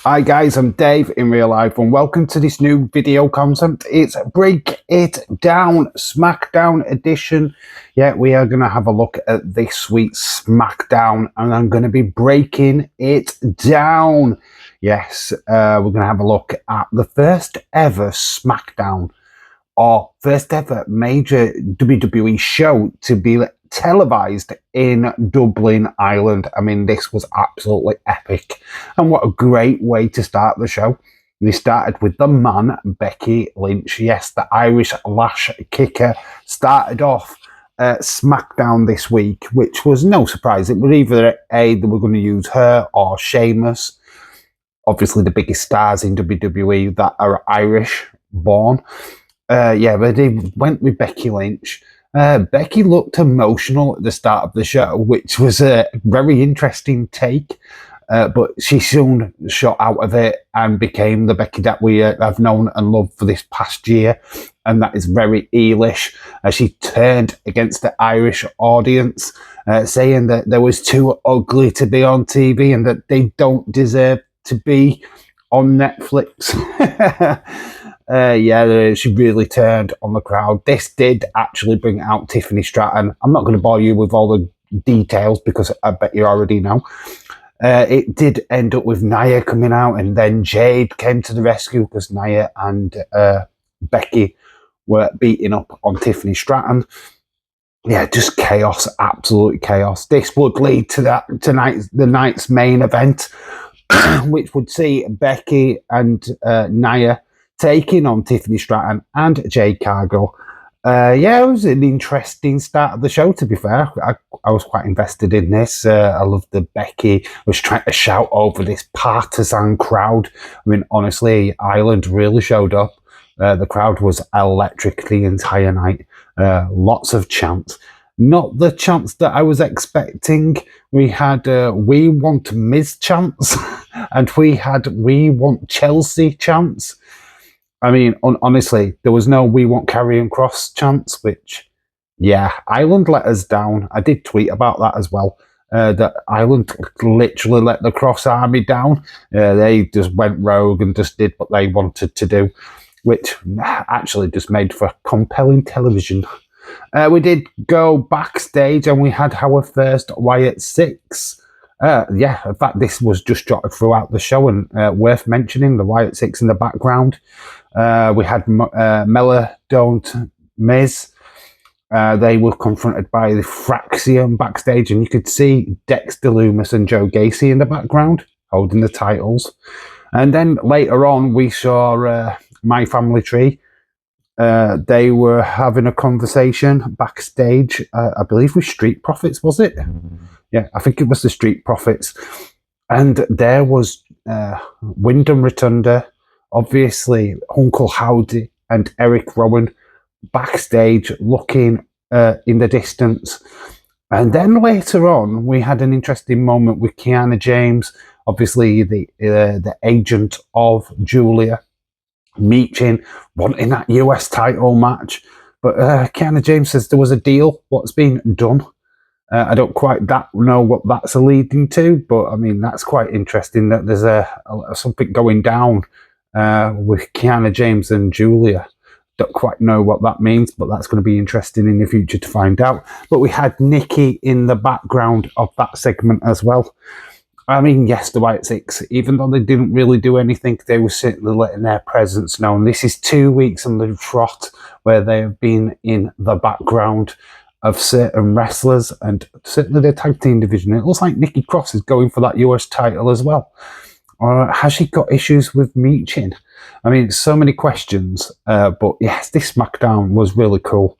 Hi guys, I'm Dave in real life and welcome to this new video content. It's Break It Down SmackDown edition. Yeah, we are going to have a look at this week's SmackDown and I'm going to be breaking it down. Yes, we're going to have a look at the first ever SmackDown or first ever major WWE show to be televised in Dublin, Ireland. I mean, this was absolutely epic. And what a great way to start the show. They started with the man, Becky Lynch. Yes, the Irish lash kicker started off SmackDown this week, which was no surprise. It was either they were going to use her or Sheamus. Obviously, the biggest stars in WWE that are Irish born. But they went with Becky Lynch. Becky looked emotional at the start of the show, which was a very interesting take. But she soon shot out of it and became the Becky that we have known and loved for this past year. And that is very eelish. She turned against the Irish audience, saying that they was too ugly to be on TV and that they don't deserve to be on Netflix. She really turned on the crowd. This did actually bring out Tiffany Stratton. I'm not going to bore you with all the details because I bet you already know. It did end up with Nia coming out, and then Jade came to the rescue because Nia and Becky were beating up on Tiffany Stratton. Yeah, just chaos, absolute chaos. This would lead to the night's main event, which would see Becky and Nia taking on Tiffany Stratton and Jade Cargill. It was an interesting start of the show, to be fair. I was quite invested in this. I loved the Becky was trying to shout over this partisan crowd. I mean, honestly, Ireland really showed up. The crowd was electric the entire night. Lots of chants. Not the chants that I was expecting. We had We Want Miz chants and we had We Want Chelsea chants. I mean, honestly, there was no We Want Karrion Kross chants, which, yeah, Ireland let us down. I did tweet about that as well. That Ireland literally let the Cross Army down. They just went rogue and just did what they wanted to do, which actually just made for compelling television. We did go backstage and we had our first Wyatt Six. In fact, this was just jotted throughout the show and worth mentioning, the Wyatt Six in the background. We had Mella Don't Miz. They were confronted by the Fraxium backstage, and you could see Dexter Lumis and Joe Gacy in the background holding the titles. And then later on, we saw My Family Tree. They were having a conversation backstage, I believe with Street Profits, was it? Yeah, I think it was the Street Profits. And there was Wyndham Rotunda, obviously Uncle Howdy and Eric Rowan backstage looking in the distance. And then later on, we had an interesting moment with Kiana James, obviously the agent of Julia, Meechin, wanting that US title match. But Kiana James says there was a deal. What's been done? I don't quite know what that's leading to, but I mean, that's quite interesting that there's something going down with Kiana James and Julia. Don't quite know what that means, but that's going to be interesting in the future to find out. But we had Nikki in the background of that segment as well. I mean, yes, the Wyatt Six, even though they didn't really do anything, they were certainly letting their presence known. This is 2 weeks on the trot where they have been in the background of certain wrestlers and certainly the tag team division. It looks like Nikki Cross is going for that US title as well. Or has she got issues with Meechin? I mean, so many questions. But yes, this SmackDown was really cool.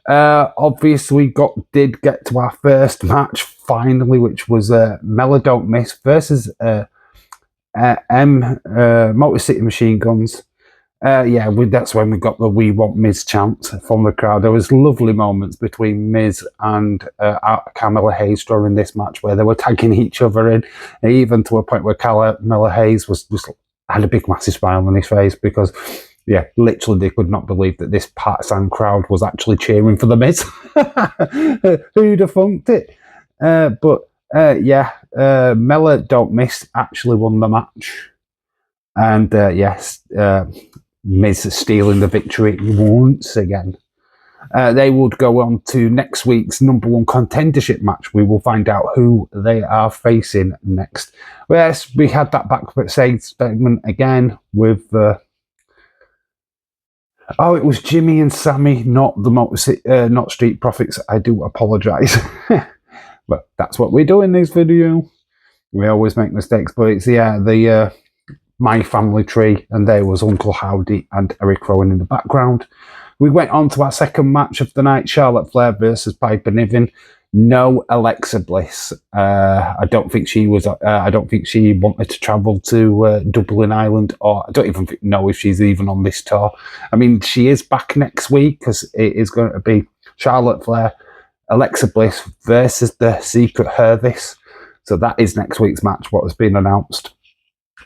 Obviously, we did get to our first match finally, which was Mella Don't Miss versus Motor City Machine Guns. That's when we got the We Want Miz chant from the crowd. There was lovely moments between Miz and Carmella Hayes during this match where they were tagging each other in, even to a point where Carmella Hayes had a big massive smile on his face because, yeah, literally they could not believe that this partisan crowd was actually cheering for the Miz. Who'd have funked it? Mella Don't Miss actually won the match. And yes, Miz stealing the victory once again. They would go on to next week's #1 contendership match. We will find out who they are facing next. Yes, we had that backstage segment again with it was Jimmy and Sammy, not the not Street Profits. I do apologise, but that's what we do in this video. We always make mistakes, but it's the My Family Tree, and there was Uncle Howdy and Eric Rowan in the background. We went on to our second match of the night, Charlotte Flair versus Piper Niven. No Alexa Bliss. I don't think she was. I don't think she wanted to travel to Dublin, Ireland, or I don't even know if she's even on this tour. I mean, she is back next week because it is going to be Charlotte Flair, Alexa Bliss versus the Secret Hervis. So that is next week's match. What has been announced.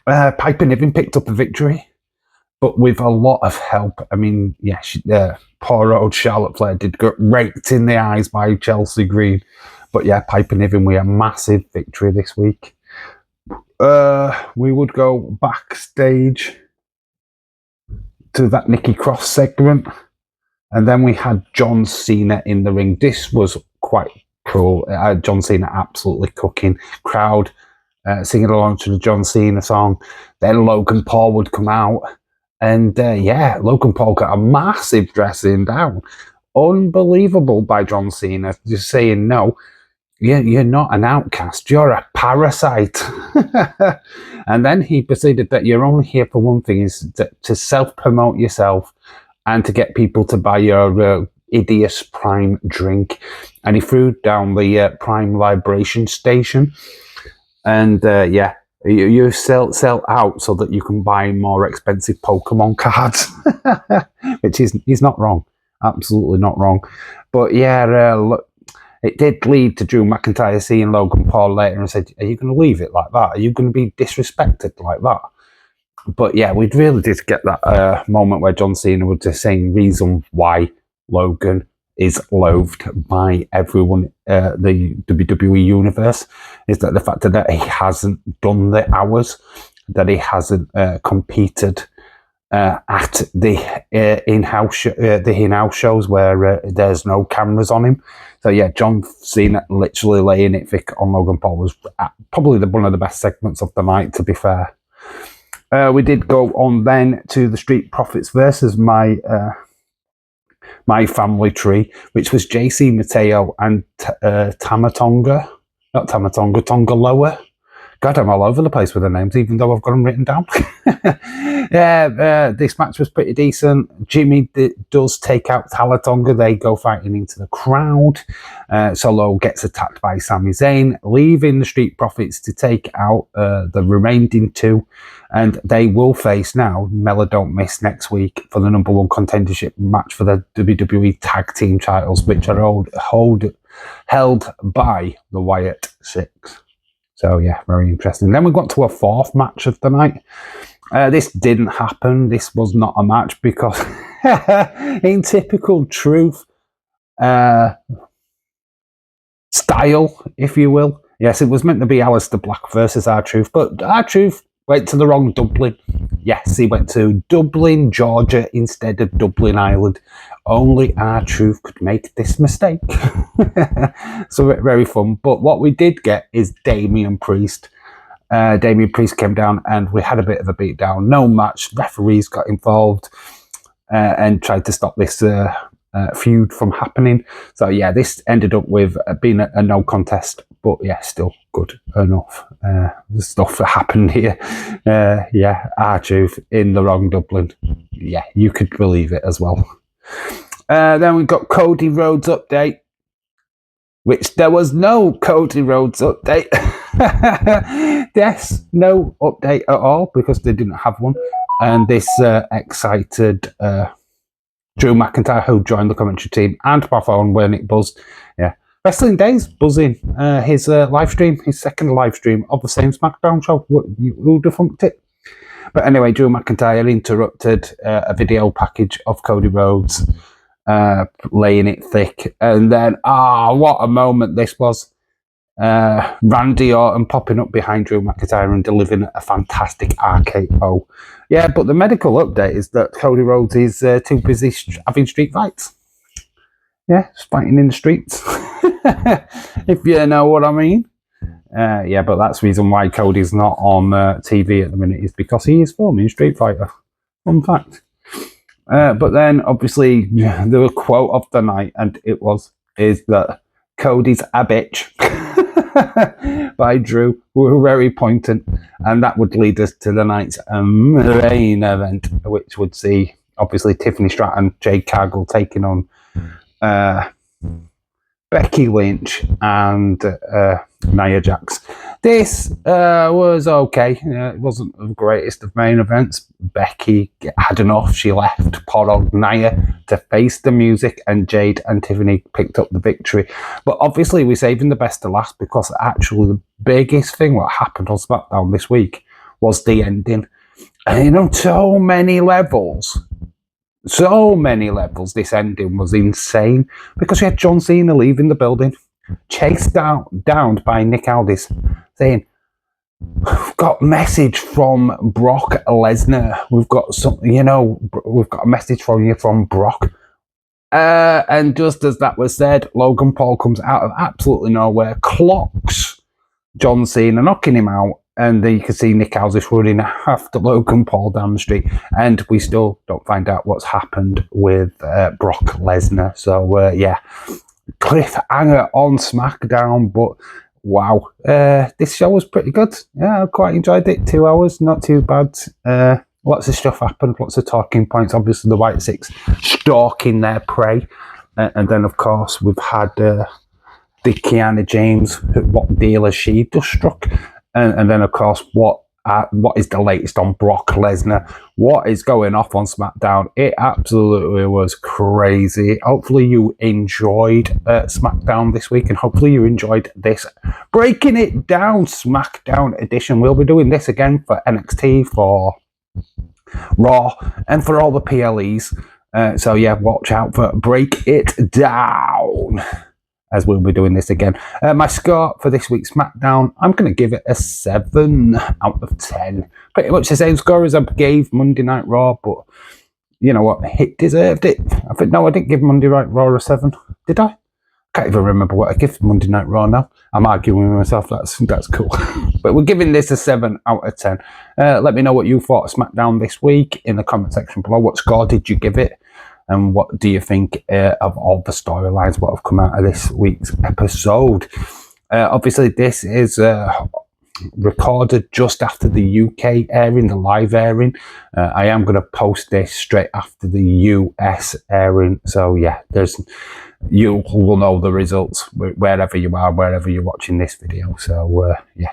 Piper Niven picked up a victory, but with a lot of help. I mean, yeah, poor old Charlotte Flair did get raked in the eyes by Chelsea Green. But yeah, Piper Niven with a massive victory this week. We would go backstage to that Nikki Cross segment. And then we had John Cena in the ring. This was quite cool. John Cena absolutely cooking. Crowd singing along to the John Cena song. Then Logan Paul would come out. And Logan Paul got a massive dressing down. Unbelievable by John Cena. Just saying, no, you're not an outcast. You're a parasite. And then he proceeded that you're only here for one thing, is to self-promote yourself and to get people to buy your Idiot's Prime drink. And he threw down the Prime Liberation Station. And you sell out so that you can buy more expensive Pokemon cards, which he's not wrong, absolutely not wrong. But look, it did lead to Drew McIntyre seeing Logan Paul later and said, "Are you going to leave it like that? Are you going to be disrespected like that?" But yeah, we really did get that moment where John Cena was just saying reason why Logan is loathed by everyone, the WWE universe, is that the fact that he hasn't done the hours, that he hasn't competed at the in-house shows where there's no cameras on him. So yeah, John Cena literally laying it thick on Logan Paul was probably one of the best segments of the night, to be fair. We did go on then to the Street Profits versus My Family Tree, which was JC Mateo and Tamatonga. Not Tamatonga, Tonga Lower. God, I'm all over the place with the names, even though I've got them written down. This match was pretty decent. Jimmy does take out Talatonga. They go fighting into the crowd. Solo gets attacked by Sami Zayn, leaving the Street Profits to take out the remaining two. And they will face now, Mella Don't Miss, next week for the #1 contendership match for the WWE Tag Team titles, which are held by the Wyatt Six. So yeah, very interesting. Then we got to a fourth match of the night. This didn't happen. This was not a match because in typical Truth style, if you will. Yes, it was meant to be Aleister Black versus R-Truth, but R-Truth went to the wrong Dublin. Yes, he went to Dublin, Georgia instead of Dublin, Ireland. Only R-Truth could make this mistake. So very fun. But what we did get is Damian Priest. Damian Priest came down and we had a bit of a beatdown. No match. Referees got involved and tried to stop this feud from happening. So yeah, this ended up with being a no contest. But yeah, still good enough. The stuff that happened here. R-Truth in the wrong Dublin. Yeah, you could believe it as well. Then we got Cody Rhodes update, which there was no Cody Rhodes update. Yes, no update at all because they didn't have one. And this excited Drew McIntyre, who joined the commentary team, and my phone when it buzzed. Yeah, Wrestling Days buzzing. His live stream, his second live stream of the same SmackDown show. Who defunct it? But anyway, Drew McIntyre interrupted a video package of Cody Rhodes, laying it thick. And then, what a moment this was. Randy Orton popping up behind Drew McIntyre and delivering a fantastic RKO. Yeah, but the medical update is that Cody Rhodes is too busy having street fights. Yeah, fighting in the streets. If you know what I mean. Yeah, but that's the reason why Cody's not on TV at the minute, is because he is filming Street Fighter. Fun fact. But then, obviously, the quote of the night, and is that Cody's a bitch by Drew, were very poignant, and that would lead us to the night's main event, which would see, obviously, Tiffany Stratton, Jade Cargill taking on Becky Lynch and Nia Jax. This was okay. It wasn't the greatest of main events. Becky had enough. She left poor old Nia to face the music, and Jade and Tiffany picked up the victory. But obviously, we're saving the best to last, because actually the biggest thing what happened on SmackDown this week was the ending. And on so many levels, this ending was insane, because we had John Cena leaving the building, chased down by Nick Aldis, saying, "We've got a message from Brock Lesnar. We've got a message from you from Brock." And just as that was said, Logan Paul comes out of absolutely nowhere, clocks John Cena, knocking him out. And then you can see Nick Aldis running after Logan Paul down the street. And we still don't find out what's happened with Brock Lesnar. So, yeah, cliffhanger on SmackDown. But, wow, this show was pretty good. Yeah, I quite enjoyed it. 2 hours, not too bad. Lots of stuff happened, lots of talking points. Obviously, the White Six stalking their prey. And then, of course, we've had the Kiana James, what deal has she just struck? And then, of course, what is the latest on Brock Lesnar? What is going off on SmackDown? It absolutely was crazy. Hopefully you enjoyed SmackDown this week, and hopefully you enjoyed this Breaking It Down SmackDown edition. We'll be doing this again for NXT, for Raw, and for all the PLEs. So, yeah, watch out for Break It Down, as we'll be doing this again. My score for this week's SmackDown, I'm going to give it a 7 out of 10. Pretty much the same score as I gave Monday Night Raw, but you know what? It deserved it. I didn't give Monday Night Raw a 7. Did I? Can't even remember what I give Monday Night Raw now. I'm arguing with myself. That's cool. But we're giving this a 7 out of 10. Let me know what you thought of SmackDown this week in the comment section below. What score did you give it? And what do you think of all the storylines what have come out of this week's episode? Obviously, this is recorded just after the UK airing, the live airing. I am going to post this straight after the US airing. So, yeah, you will know the results wherever you are, wherever you're watching this video. So, yeah,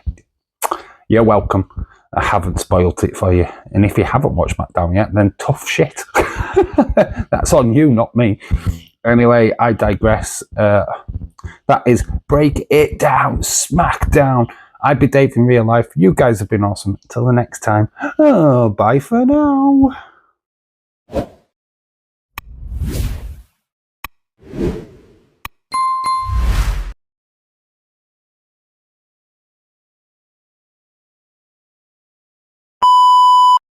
you're welcome. I haven't spoiled it for you. And if you haven't watched SmackDown yet, then tough shit. That's on you, not me. Anyway, I digress. That is Break It Down SmackDown. I've been Dave in real life. You guys have been awesome. Until the next time. Oh, bye for now.